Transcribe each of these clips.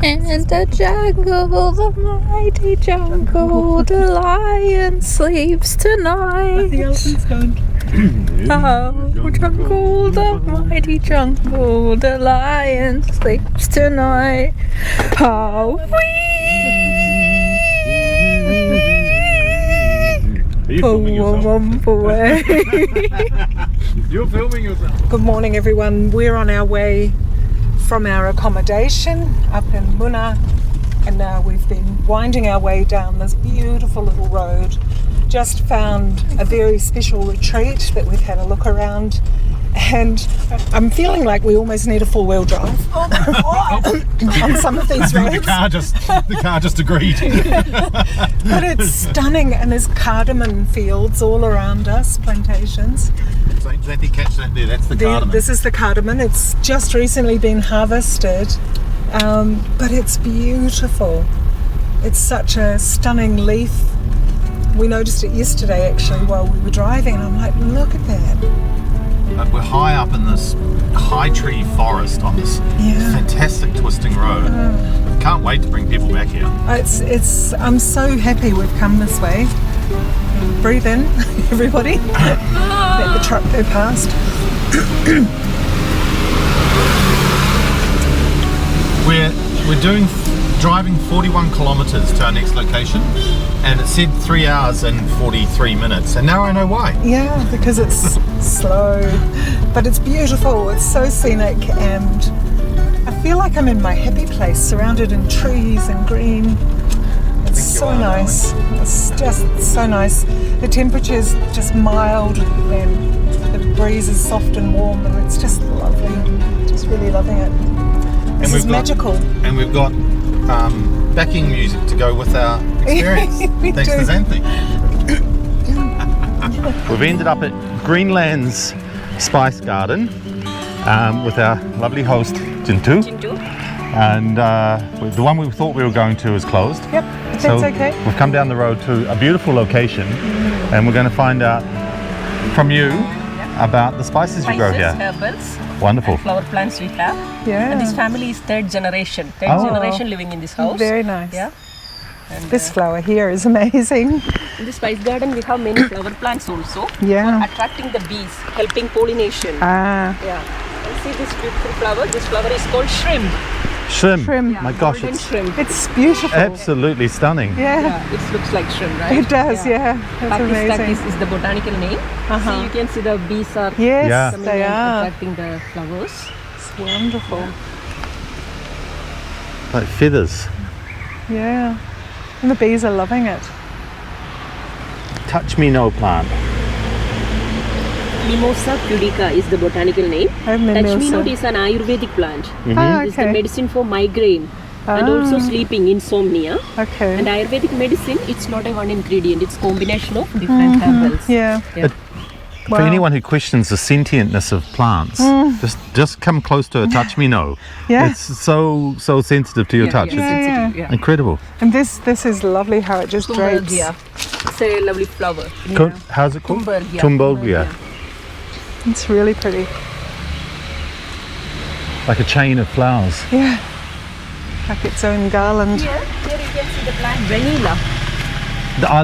In the jungle, the mighty jungle, the lion sleeps tonight. The elephant's going. Oh, jungle, the mighty jungle, the lion sleeps tonight. Oh, Are you filming yourself? away. You're filming yourself. Good morning, everyone. We're on our way from our accommodation up in Muna, and now we've been winding our way down this beautiful little road. Just found a very special retreat that we've had a look around, and I'm feeling like we almost need a four-wheel drive on some of these roads. The car just agreed. But it's stunning, and there's cardamom fields all around us, plantations. So Xanthe, catch that there. That's the cardamom. This is the cardamom. It's just recently been harvested, but it's beautiful. It's such a stunning leaf. We noticed it yesterday actually while we were driving, and I'm like, look at that. But we're high up in this high tree forest on this fantastic twisting road. Can't wait to bring people back here. I'm so happy we've come this way. Breathe in, everybody. Let the truck go past. We're driving 41 kilometres to our next location, and it said 3 hours and 43 minutes, and now I know why. Yeah, because it's slow, but it's beautiful. It's so scenic, and I feel like I'm in my happy place, surrounded in trees and green. It's so nice. It's just so nice. The temperature's just mild, and the breeze is soft and warm, and it's just lovely. Just really loving it. This is magical. And we've got backing music to go with our experience. Thanks to Xanthe. We've ended up at Greenland's Spice Garden with our lovely host Xanthe. And the one we thought we were going to is closed. Yep, but that's okay. We've come down the road to a beautiful location, and we're going to find out from you about the spices you grow here. Herbals. Wonderful. And flower plants we have. Yeah. And this family is third generation living in this house. Very nice. Yeah. And This flower here is amazing. in the spice garden we have many flower plants also. Yeah. For attracting the bees, helping pollination. Ah, Yeah. And see this beautiful flower. This flower is called shrimp. Shrimp. Shrimp. My gosh, Golden it's shrimp. it's beautiful. absolutely stunning. Yeah, Yeah, it looks like shrimp, right? it does. Yeah, that's Pakistan amazing. is the botanical name. See, you can see the bees are Yes, Yeah. coming they and are. attracting the flowers. It's wonderful. Like feathers. Yeah, and the bees are loving it. Touch me no plant. Mimosa pudica is the botanical name. Oh, Touch me mimosa. not is an Ayurvedic plant. Ah, It's the okay. medicine for migraine and also sleeping, insomnia. Okay. And Ayurvedic medicine, it's not a one ingredient, it's combination of different herbals. Yeah. For anyone who questions the sentientness of plants, just come close to a touch me no. Yeah. It's so sensitive to your touch. Yeah, It's Yeah. yeah. incredible. And this is lovely how it just drapes. Tumbergia. It's a lovely flower. How's it called? Tumbergia. Tumbergia. It's really pretty. Like a chain of flowers. Yeah. Like its own garland. Here you can see the plant vanilla.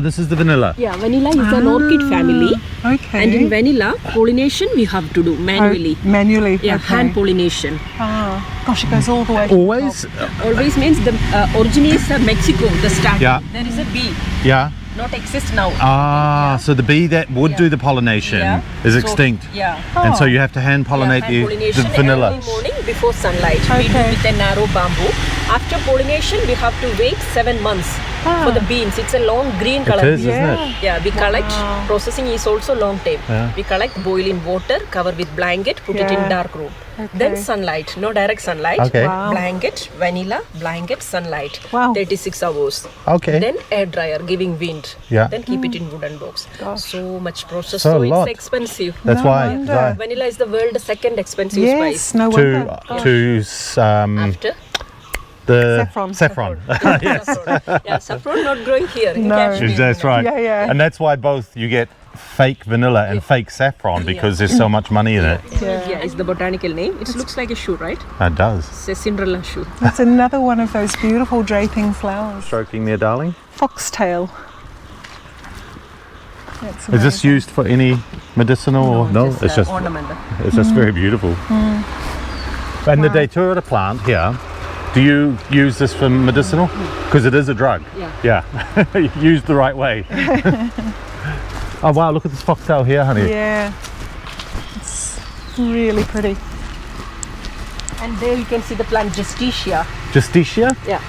This is the vanilla. Yeah, vanilla is an orchid family. Okay. And in vanilla, pollination we have to do manually. Manually. Yeah, okay. hand pollination. Ah, gosh, it goes all the way. Always? Always means the originates Mexico, the start. Yeah. There is a bee, Yeah. not exist now. So the bee that would do the pollination is So, extinct. Yeah. And so you have to hand pollinate hand the pollination vanilla. early morning before sunlight. We do Okay. with a narrow bamboo. After pollination, we have to wait 7 months for the beans. It's a long green color. It is, isn't it? Yeah, we collect. Processing is also long time. Yeah. We collect, boil in water, cover with blanket, put it in Yeah. dark room. Okay. Then sunlight, no direct sunlight. Okay. Wow. Blanket, vanilla, blanket, sunlight. Wow. 36 hours. Okay. Then air dryer, giving wind. Yeah. Then keep it in wooden box. So much process. So a So lot. it's expensive. That's No why. wonder. Vanilla is the world's second expensive Yes, spice. no wonder. After the Saffron. saffron. Yes. yeah, saffron not growing here. in No. Kashmir. That's right. Yeah, yeah. And that's why both you get fake vanilla and fake saffron because there's so much money in it. Yeah, it's the botanical name. It looks like a shoe, right? It does. It's a Cinderella shoe. That's another one of those beautiful draping flowers. Stroking there, darling. Foxtail. That's Is this amazing. used for any medicinal or no? It's just ornamental. it's just very beautiful. And the datura plant here, do you use this for medicinal? Because it is a drug. Yeah. Used the right way. Oh wow, look at this foxtail here, honey. Yeah. It's really pretty. And there you can see the plant Justicia. Justicia? Yeah.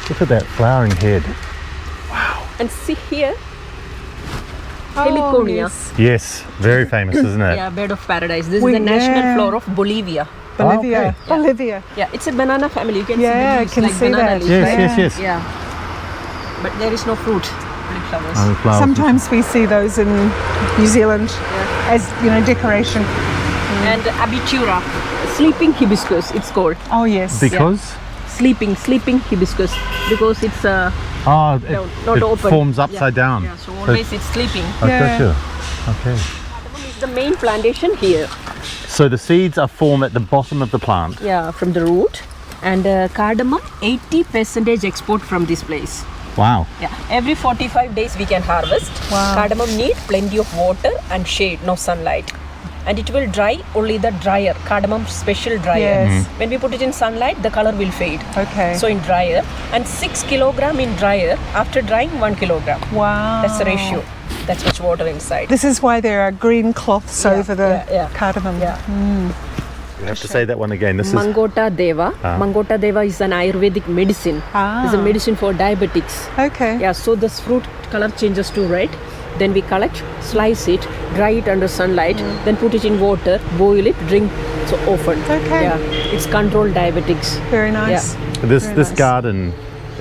Look at that flowering head. And see here, Oh, Heliconia. yes. Yes, very famous, isn't it? Yeah, bird of paradise. This We- is the national yeah. flower of Bolivia. Bolivia. okay. Bolivia. Yeah, it's a banana family. You can Yeah, see the I leaves can like see banana that. leaves, Yes, right? yes, yes. Yeah. But there is no fruit. Only flowers. Oh, the flowers. Sometimes we see those in New Zealand as, decoration. And abitura, sleeping hibiscus, it's called. Oh, yes. Because? Sleeping hibiscus, because it's Oh, it, not it open. forms upside down. Yeah, so always it's sleeping. I've Yeah. got you. Okay. Cardamom is the main plantation here. So the seeds are formed at the bottom of the plant. Yeah, from the root. And cardamom, 80% export from this place. Wow. Yeah, every 45 days we can harvest. Wow. Cardamom need plenty of water and shade, no sunlight. And it will dry only the dryer, cardamom special dryer. Yes. When we put it in sunlight, the color will fade. Okay. So in dryer, and 6 kilogram in dryer, after drying 1 kilogram. Wow. That's the ratio. That's much water inside. This is why there are green cloths Yeah, over the yeah, yeah. cardamom. Yeah. You have to say that one again. This is Mangota Deva. Mangota Deva is an Ayurvedic medicine. It's a medicine for diabetics. Okay. Yeah, so this fruit color changes to red. Then we collect, slice it, dry it under sunlight, then put it in water, boil it, drink so often. Okay. Yeah, it's controlled diabetics. Very nice. this Very this nice. garden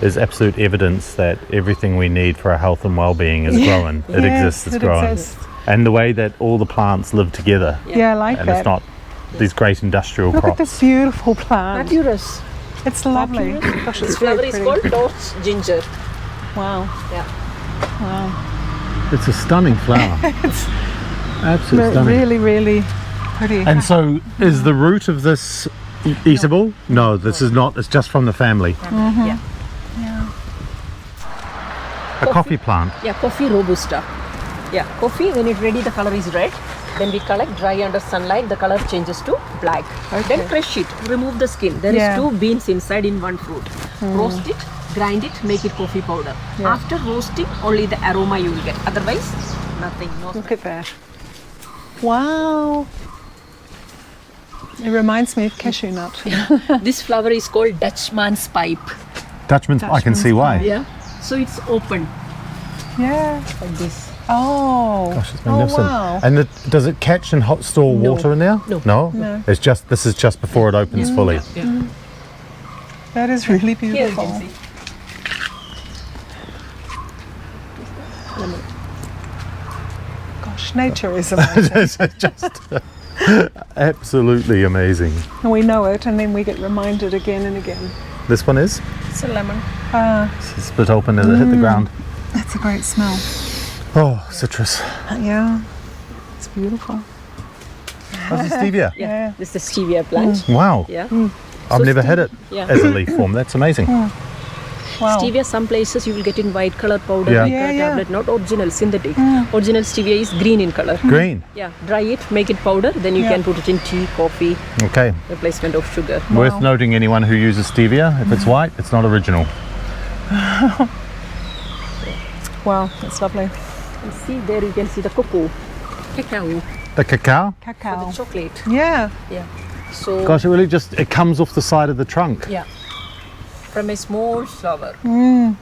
is absolute evidence that everything we need for our health and well-being is growing. It Yes, exists. It's it growing. exists. And the way that all the plants live together, Yeah, I like and that. it's not these great industrial Look crops. at this beautiful plant. Papyrus. It's lovely. Gosh, This it's flower very is pretty. called torch ginger. Wow. Yeah. Wow. It's a stunning flower. Absolutely stunning. Really, really pretty. And so, is the root of this eatable? No, this is not. It's just from the family. Yeah. A coffee plant. Yeah, coffee robusta. Yeah, coffee, when it's ready, the color is red. Then we collect, dry under sunlight, the color changes to black. Then crush it, remove the skin. There is Yeah. 2 beans inside in one fruit. Roast it, grind it, make it coffee powder. After roasting, only the aroma you will get. Otherwise, nothing. No. Look at that. Wow. It reminds me of cashew nut. This flower is called Dutchman's pipe. Dutchman's. I can see why. Yeah. So it's open Yeah. like this. Oh. Gosh, it's magnificent. Oh, wow. And does it catch and hot store No. water in there? No. No. It's just this is just before it opens fully. Yeah. That is really Here you beautiful. can see. Gosh, nature is amazing. It's just absolutely amazing. And we know it, and then we get reminded again and again. This one is It's a lemon. it's split open as it hit the ground. That's a great smell. Oh, citrus. Yeah. It's beautiful. Oh, this is stevia. Yeah. This is stevia plant. Wow. Yeah. I've never had it Yeah. as a leaf form. That's amazing. Wow. Stevia, some places you will get in white color powder, Yeah. like Yeah, a yeah. tablet, not original, synthetic. Original stevia is green in color. Green. Yeah, dry it, make it powder, then you Yeah. can put it in tea, coffee, Okay. replacement of sugar. Worth noting, anyone who uses stevia, if it's white, it's not original. Wow, that's lovely. And see, there you can see the cocoa, cacao, The cacao. Cacao. the chocolate. Yeah. Yeah. So, Gosh, it really just it comes off the side of the trunk. yeah, from a small flower. Yeah.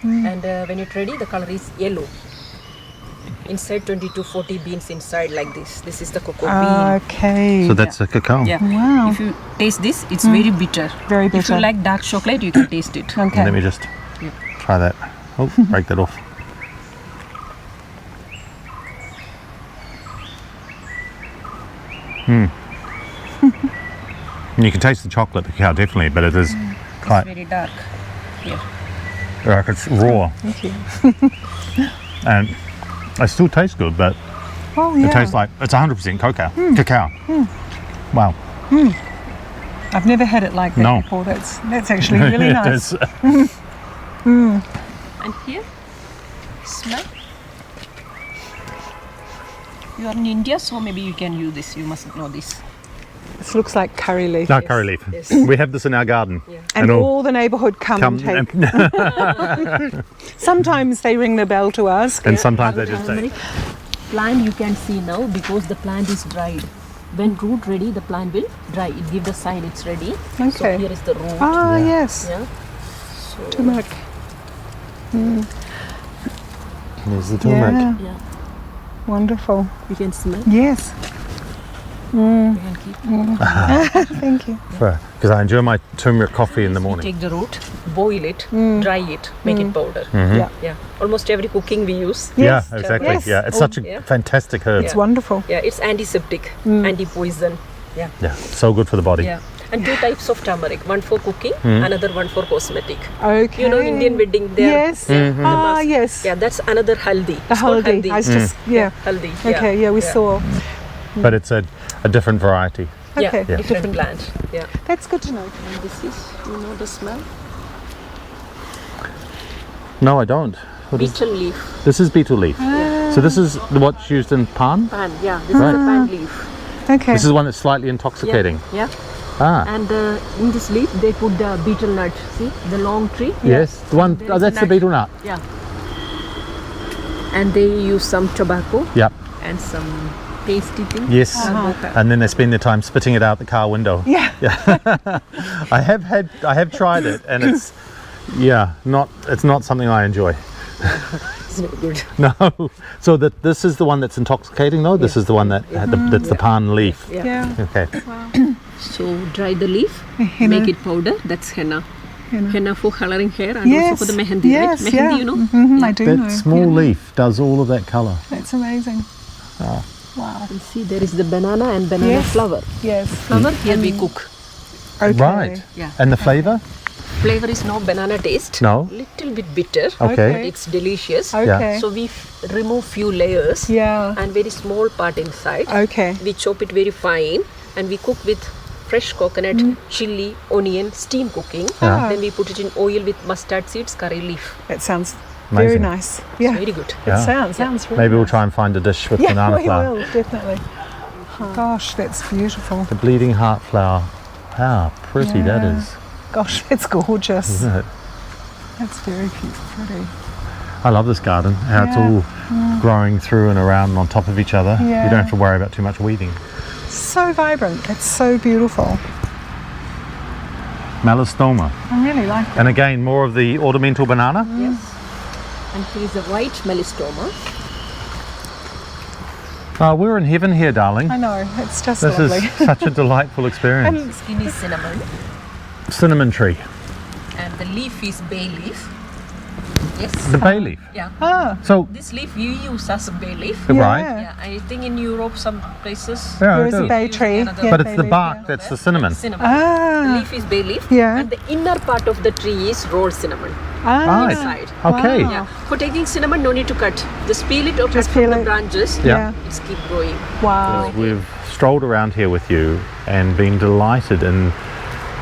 And when it's ready, the color is yellow. Inside 20 to 40 beans inside like this. This is the cocoa bean. Okay. So that's a cacao. Yeah. Wow. If you taste this, it's very bitter. Very If you bitter. like dark chocolate, you can taste it. Okay. Let me just try that. Oh, break that off. And you can taste the chocolate, the cacao, definitely, but it is quite Very dark. Here. like it's raw. Thank you. And It still tastes good, but Oh yeah. it tastes like it's 100% cacao. Wow. I've never had it like that No. before. That's actually really It nice. is. And here, smell. You are in India, so maybe you can use this. You must know this. This looks like curry leaf. No, curry leaf. Yes. We have this in our garden. Yeah. And all the neighbourhood come and come take. Sometimes they ring the bell to ask. and sometimes they just say, Turmeric plant you can see now because the plant is dried. When root ready, the plant will dry. It gives the sign it's ready. So Okay. here is the root. Ah, yes. Yeah. So, Turmeric. there's the turmeric. Yeah. yeah. Wonderful. You can smell. Yes. You can keep. Thank you. Because I enjoy my turmeric coffee in the You morning. take the root, boil it, dry it, make it powder. Yeah. Yeah. Almost every cooking we use. Yes. Yeah, exactly. Yes. Yeah, it's such a Yeah. fantastic herb. It's wonderful. Yeah. It's antiseptic, anti-poison. Yeah. Yeah, so good for the body. Yeah. And two types of turmeric. One for cooking, another one for cosmetic. Okay. You know Indian wedding there. Yes. Ah, yes. Yeah, that's another haldi. The It's called haldi. I was just, yeah. haldi. Okay, yeah, we saw. But it's a different variety. Okay. Yeah, different plant. Yeah. That's good to know. And this is, you know the smell? No, I don't. What is, Beetle leaf. this is beetle leaf. So this is what's used in pan? Pan, yeah. This Right. is the pan leaf. Okay. This is one that's slightly intoxicating. Yeah. Ah, And in this leaf, they put the beetle nut. See, the long tree. yes. The one, There oh, is a that's the nut. beetle nut. Yeah. And they use some tobacco Yep. and some tasty thing. Yes. Avocado. And then they spend their time spitting it out the car window. Yeah. I have tried it, and it's it's not something I enjoy. It's very good. No. So this is the one that's intoxicating, though. This is the one that's the pan leaf. Yeah. Yeah. Okay. So dry the leaf, Henna. make it powder. That's henna. Henna. Henna for coloring hair and Yes. also for the mehendi, Yes, right? yeah. Mehendi, you know? I do That know. small leaf does all of that colour. That's amazing. Ah. Wow. You see, there is the banana and banana Yes. flower. Yes. Flower, here we cook. Okay. Right. Yeah. And the flavour? Flavor is no banana taste. No. Little bit bitter. Okay. But it's delicious. Okay. So we remove few layers Yeah. and very small part inside. Okay. We chop it very fine and we cook with fresh coconut, chili, onion, steam cooking. Yeah. Then we put it in oil with mustard seeds, curry leaf. That sounds very Amazing. nice. Yeah. Very good. Yeah. It sounds really Maybe we'll nice. try and find a dish with Yeah, banana we flour. will, definitely. Gosh, that's beautiful. The bleeding heart flower. How pretty that Yeah. is, Gosh, that's gorgeous. isn't it? That's very pretty. I love this garden. How it's Yeah. all growing through and around on top of each other. Yeah. You don't have to worry about too much weeding. So vibrant. It's so beautiful. Melastoma. I really like it. And again, more of the ornamental banana. Yes. And here is the white melistoma. Oh, we're in heaven here, darling. I know. It's just This lovely. is such a delightful experience. The skin is cinnamon Cinnamon tree. and the leaf is bay leaf. Yes. The bay leaf. Yeah. Ah, So, This leaf you use as a bay leaf. right. yeah. Yeah, I think in Europe some places Yeah, I There is a do. bay tree. Another- Yeah, But it's bay the leaf, bark yeah. that's the cinnamon. cinnamon. The Ah, leaf is bay leaf. Yeah. And the inner part of the tree is rolled cinnamon. Right. Inside. Okay. Wow. Yeah. For taking cinnamon, no need to cut. Just peel it or cut Just from peel the it. branches. Yeah. It's keep growing. Wow. We've strolled around here with you and been delighted in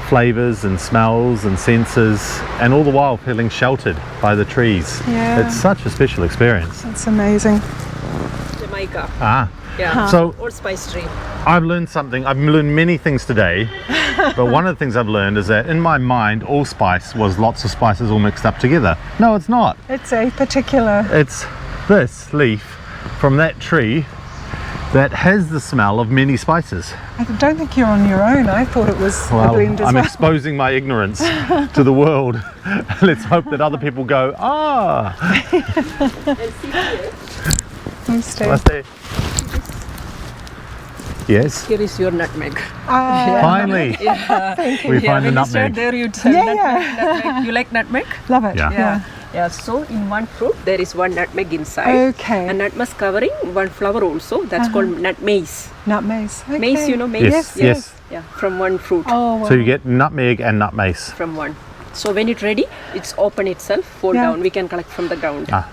flavours and smells and senses, and all the while feeling sheltered by the trees. Yeah. It's such a special experience. It's amazing. Jamaica. Ah, Yeah. so Or spice tree. I've learned something. I've learned many things today, but one of the things I've learned is that in my mind, allspice was lots of spices all mixed up together. No, it's not. It's a particular. It's this leaf from that tree that has the smell of many spices. I don't think you're on your own. I thought it was a blend as I'm well. exposing my ignorance to the world. Let's hope that other people go, ah. Instead. Namaste. Yes, Here is your nutmeg. Ah, finally, we find the When you start nutmeg. there, you tell Yeah, nutmeg. You like nutmeg? love it. Yeah. Yeah. Yeah. So in one fruit there is one nutmeg inside. Okay. And nutmeg covering one flower also. That's called nut maize. Nutmeg. Okay. Maize, you know maize? Yes, yes. Yeah. From one fruit. Oh, wow. So you get nutmeg and nut mace. From one. So when it's ready, it's open itself, fall Yeah. down. We can collect from the ground. Ah.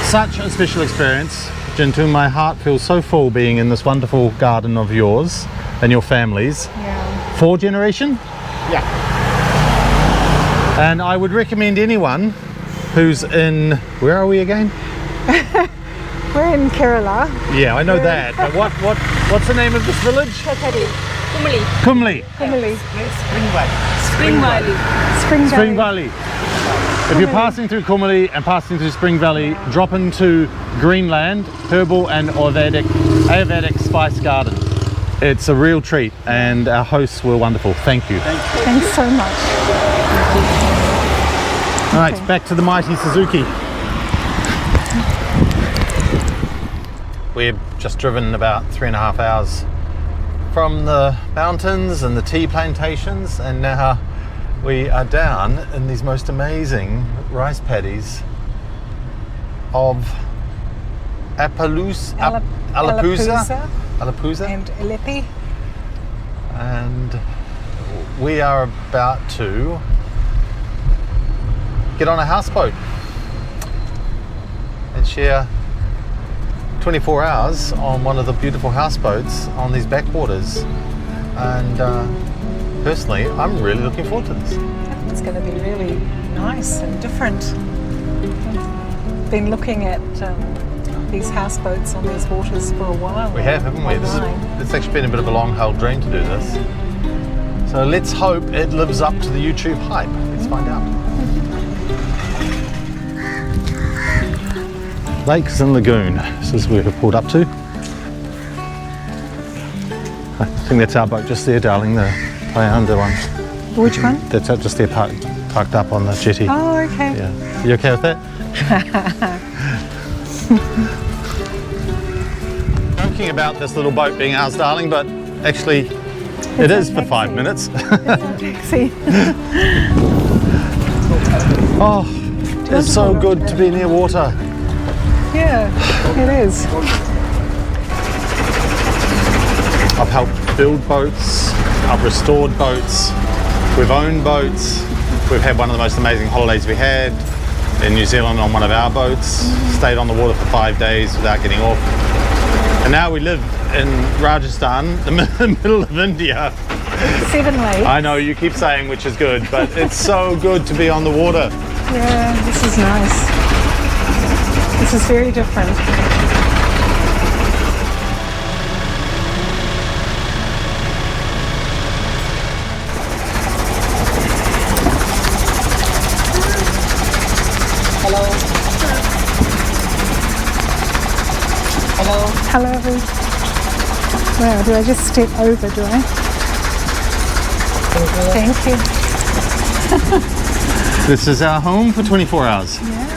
Such a special experience, Xanthe. My heart feels so full being in this wonderful garden of yours and your family's. Yeah. 4th generation? Yeah. And I would recommend anyone who's in, where are we again? We're in Kerala. Yeah, I know that. But what's the name of this village? Kumali. Kumli. Kumali. Spring Valley. Spring Valley. If you're passing through Kumli and passing through Spring Valley, drop into Greenland Herbal and Ayurvedic Spice Garden. It's a real treat, and our hosts were wonderful. Thank you. Thanks so much. All right, back to the mighty Suzuki. We've just driven about 3.5 hours from the mountains and the tea plantations, and now we are down in these most amazing rice paddies of Alappuzha And Aleppi. and we are about to get on a houseboat and share 24 hours on one of the beautiful houseboats on these backwaters, and personally I'm really looking forward to this. It's going to be really nice and different. I've been looking at these houseboats on these waters for a while. We have, haven't we? It's actually been a bit of a long-held dream to do this. So let's hope it lives up to the YouTube hype. Let's find out. Lakes and Lagoon. This is where we've pulled up to. I think that's our boat just there, darling, the Hyundai one. Which one? That's just there parked up on the jetty. Oh, okay. Yeah. You okay with that? Joking about this little boat being ours, darling, but actually it is for 5 minutes. Taxi. Oh, it's so good to be near water. Yeah, it is. I've helped build boats, I've restored boats, we've owned boats, we've had one of the most amazing holidays we had in New Zealand on one of our boats, stayed on the water for 5 days without getting off. And now we live in Rajasthan, the middle of India. 7 lakes. I know you keep saying which is good, but it's so good to be on the water. Yeah, this is nice. This is very different. Hello. Hello. Hello. Wow, do I just step over, do I? Thank you. This is our home for 24 hours. Yeah.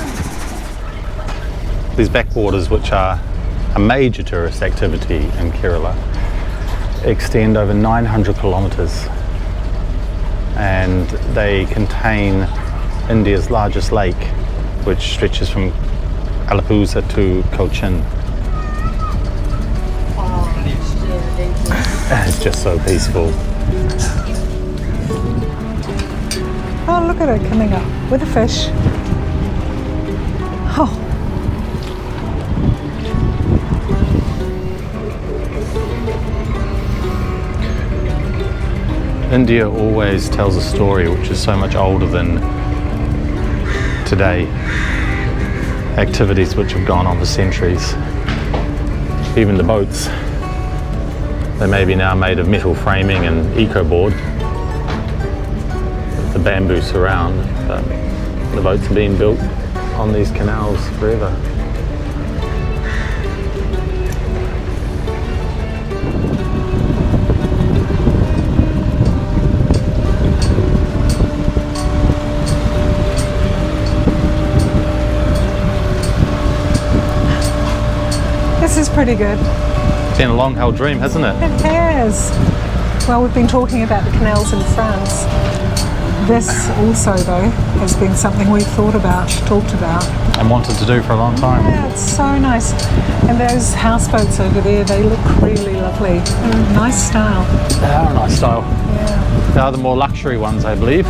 These backwaters, which are a major tourist activity in Kerala, extend over 900 kilometres, and they contain India's largest lake, which stretches from Alappuzha to Cochin. It's just so peaceful. Oh, look at it coming up with a fish. Oh. India always tells a story which is so much older than today. Activities which have gone on for centuries. Even the boats. They may be now made of metal framing and eco-board. The bamboo surround, but the boats are being built on these canals forever. This is pretty good. It's been a long-held dream, hasn't it? It has. Well, we've been talking about the canals in France. This also, though, has been something we've thought about, talked about. And wanted to do for a long time. Yeah, it's so nice. And those houseboats over there, they look really lovely. Nice style. They are a nice style. Yeah. They are the more luxury ones, I believe.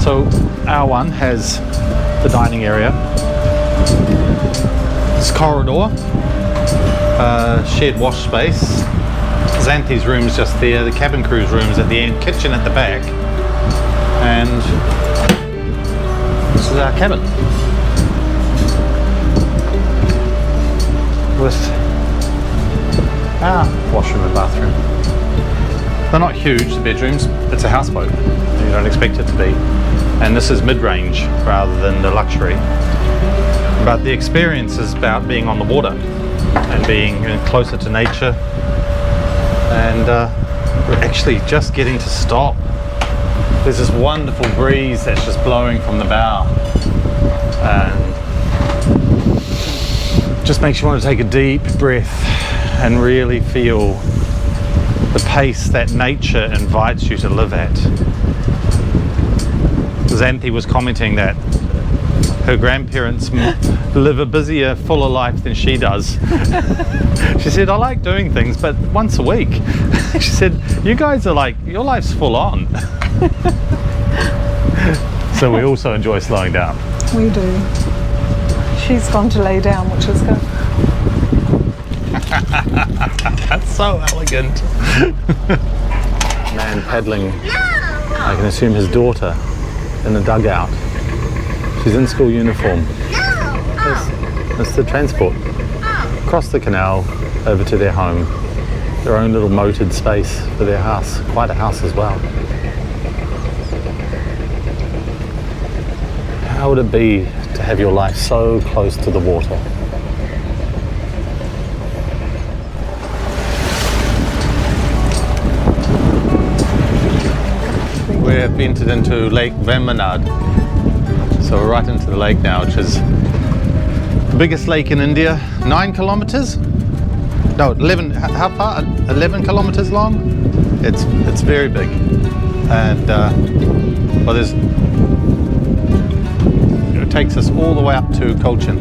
So our one has the dining area. This corridor, shared wash space. Xanthe's room is just there, the cabin crew's room is at the end, kitchen at the back, and this is our cabin. With our washroom and bathroom. They're not huge, the bedrooms, it's a houseboat. You don't expect it to be. And this is mid-range rather than the luxury. But the experience is about being on the water and being closer to nature. And we're actually just getting to stop. There's this wonderful breeze that's just blowing from the bow. And just makes you want to take a deep breath and really feel the pace that nature invites you to live at. Xanthe was commenting that her grandparents live a busier, fuller life than she does. She said, I like doing things, but once a week. She said, you guys are like, your life's full on. So we also enjoy slowing down. We do. She's gone to lay down, which is good. That's so elegant. Man paddling, I can assume his daughter, in the dugout. She's in school uniform. That's the transport. Across the canal, over to their home. Their own little moated space for their house. Quite a house as well. How would it be to have your life so close to the water? We have entered into Lake Vembanad. So we're right into the lake now, which is the biggest lake in India. 9 kilometers? No, 11, how far? 11 kilometers long? It's very big. And well, it takes us all the way up to Cochin.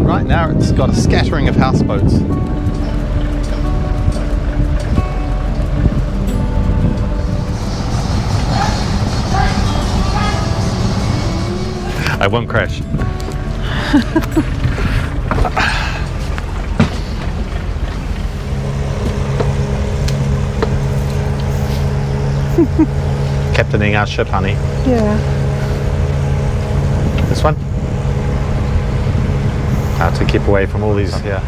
Right now it's got a scattering of houseboats. I won't crash. Captaining our ship, honey. Yeah. This one? How to keep away from all these, yeah.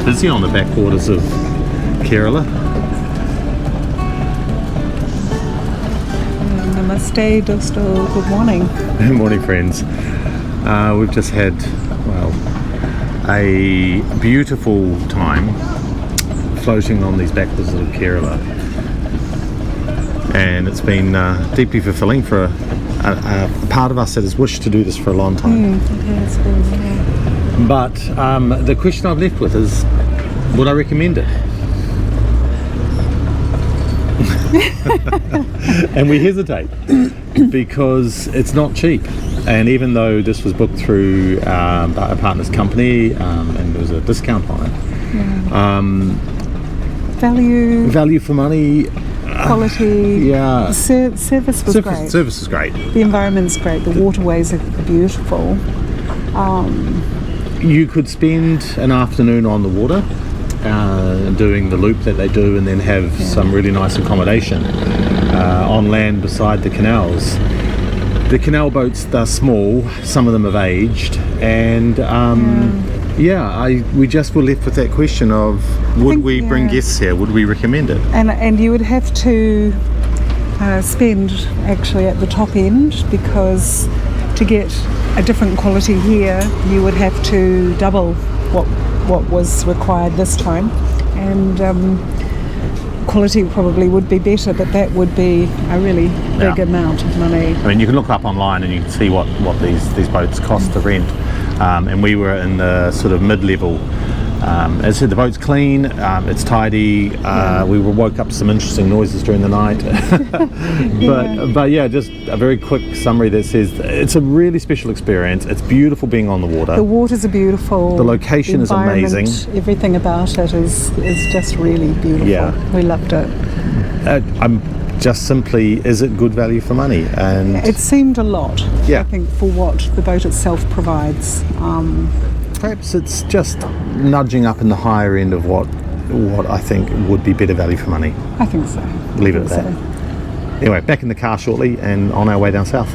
Busy on the backwaters of Kerala. Namaste, Dosto. Good morning. Good morning, friends. We've just had, well, a beautiful time floating on these backwaters of Kerala. And it's been deeply fulfilling for a part of us that has wished to do this for a long time. It has been, yeah. But the question I've left with is, would I recommend it? And we hesitate because it's not cheap. And even though this was booked through a partner's company and there was a discount on it, value for money, quality, yeah. Service was great. Service is great. The environment's great. The waterways are beautiful. You could spend an afternoon on the water doing the loop that they do, and then have some really nice accommodation on land beside the canals. The canal boats, they're small, some of them have aged, and we just were left with that question of, would we bring guests here? Would we recommend it? And you would have to spend actually at the top end, because to get a different quality here, you would have to double what was required this time, and quality probably would be better, but that would be a really big amount of money. I mean, you can look up online and you can see what these boats cost to rent, and we were in the sort of mid-level. As I said, the boat's clean, it's tidy. We woke up to some interesting noises during the night. But yeah, just a very quick summary that says it's a really special experience. It's beautiful being on the water. The waters are beautiful. The location is amazing. Everything about it is just really beautiful. Yeah. We loved it. I'm just simply, is it good value for money? And It seemed a lot, Yeah. I think, for what the boat itself provides. perhaps it's just nudging up in the higher end of what I think would be better value for money. I think so. Leave it at I think that. Anyway, back in the car shortly and on our way down south.